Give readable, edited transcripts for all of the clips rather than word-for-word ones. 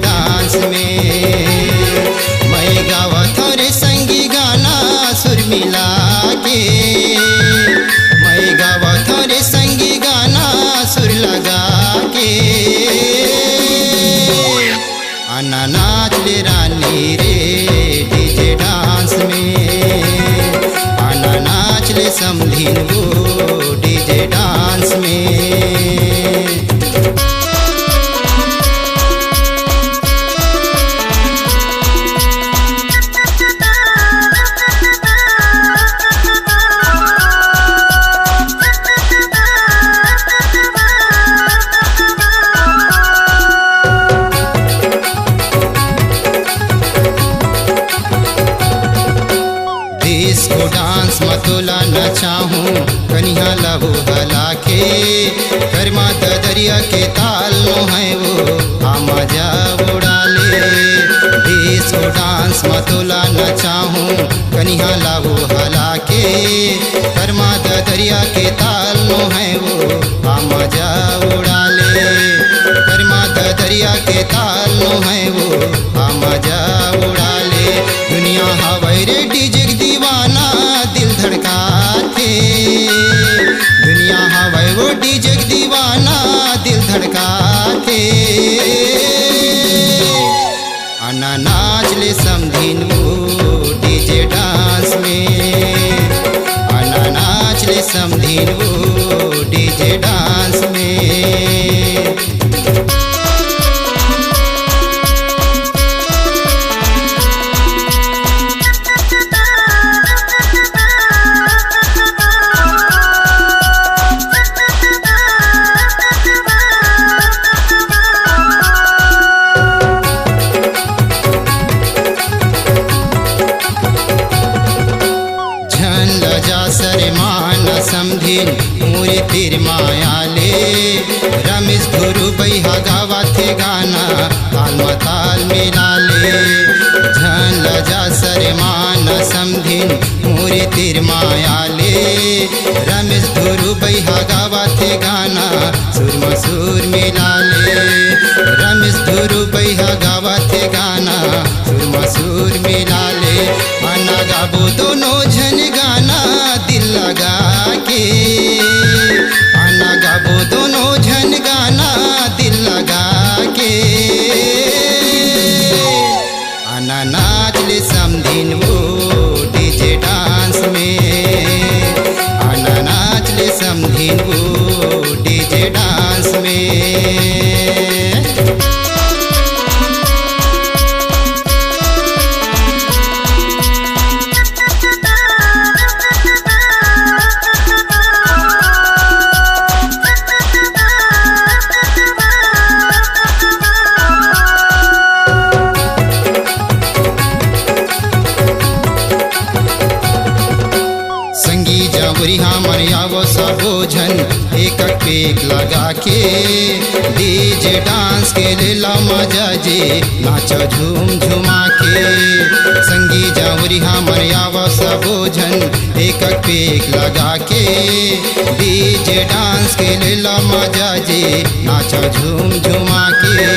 Dance में। मैं गावत हूँ रे संगी गाना सुर मिला के, मैं गावत हूँ रे संगी गाना सुर लगा के। आना नाच ले रानी रे डीजे डांस में, आना नाच ले समधिन वो डीजे डांस में। डिस्को डांस मतोला नचाहूँ कन्या लहू हला के, कर्मा दरिया के ताल नो है वो मजा उड़ा ले। डिस्को डांस मतोला नचाहूँ कन्या लहू हला के, कर्मा दरिया के ताल नो है वो मजा उड़ा ले। कर्मा दरिया के ताल नो है वो मजा उड़ा ले। दुनिया हवाई रे डीजे दीवाना दिल धड़काते, दुनिया हवाई वो डीजे दीवाना दिल धड़काते। आना नाच ले समधिन वो डीजे डांस में, आना नाच ले समधिन वो डीजे डांस में। सरेमान समधिन मोरे तेर माया ले, रमेश गुरु बैहा गावा थे गाना ताल मताल मिला ले। झन लजा सरेमान समधिन मोरे तेर माया ले, रमेश गुरु बैहा गावा थे गाना सुर मसूर मिला ले। रमेश गुरु बैहा गावा थे गाना सुर मसूर मिला ले। आना गाबो दोनों झन गाना दिल लगा के, आना गाबो दोनों झन गाना दिल लगा के। आना नाच ले समधिन वो डीजे डांस में, आना नाच ले समधिन वो डीजे डांस में। वो सबो झन एक पेक लगा के, डीजे डांस के लेला मजा जे नाच झूम झुमा के। संगी जावरी हमर आवा सबो झन एक पेक लगा के, डीजे डांस के लेला मजा जे नाच झूम झुमा के।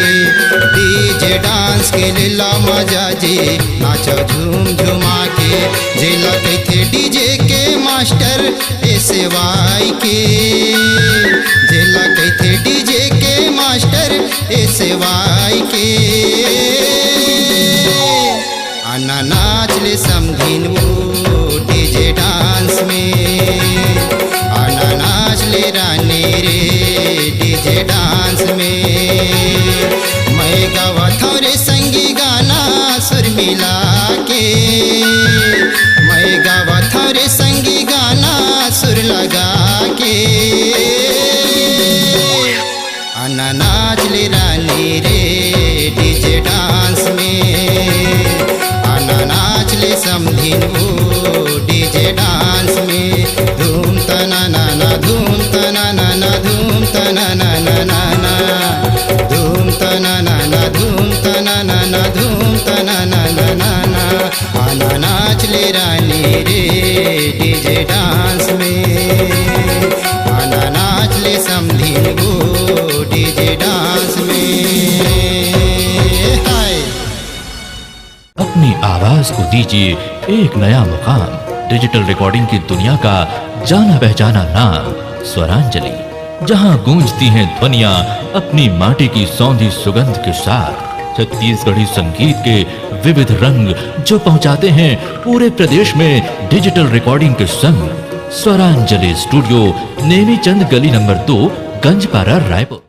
डीजे डांस के लेला मजा जे नाच झूम झुमा के। जेला कहते डीजे के मास्टर ऐसे वाई के, जेला कहते डीजे के मास्टर ऐसे वाई के। आना नाच ले समधिन वो डीजे डांस में, आना नाच ले रानी रे डीजे डांस में। मैं गावत हूँ रे संगी गाना सुर मिला के, मैं गावत हूँ रे संगी गाना सुर लगा के। आना नाच ले रानी रे डीजे डांस में, आना नाच ले समधिन वो डीजे डांस में। धूम तना ना ना धूम तना ना ना धूम तना ना ना ना ना, धूम तना ना ना धूम तना ना ना धूम तना ना ना ना ना। आना नाच ले रानी रे डीजे डांस में, आना नाच ले समधिन वो डीजे डांस में। आवाज को दीजिए एक नया मुकाम। डिजिटल रिकॉर्डिंग की दुनिया का जाना पहचाना नाम स्वरांजलि, जहां गूंजती हैं ध्वनियां अपनी माटी की सौंधी सुगंध के साथ। छत्तीसगढ़ी संगीत के विविध रंग जो पहुंचाते हैं पूरे प्रदेश में डिजिटल रिकॉर्डिंग के संग। स्वरांजलि स्टूडियो, नेमीचंद गली नंबर 2, गंजपारा, रायपुर।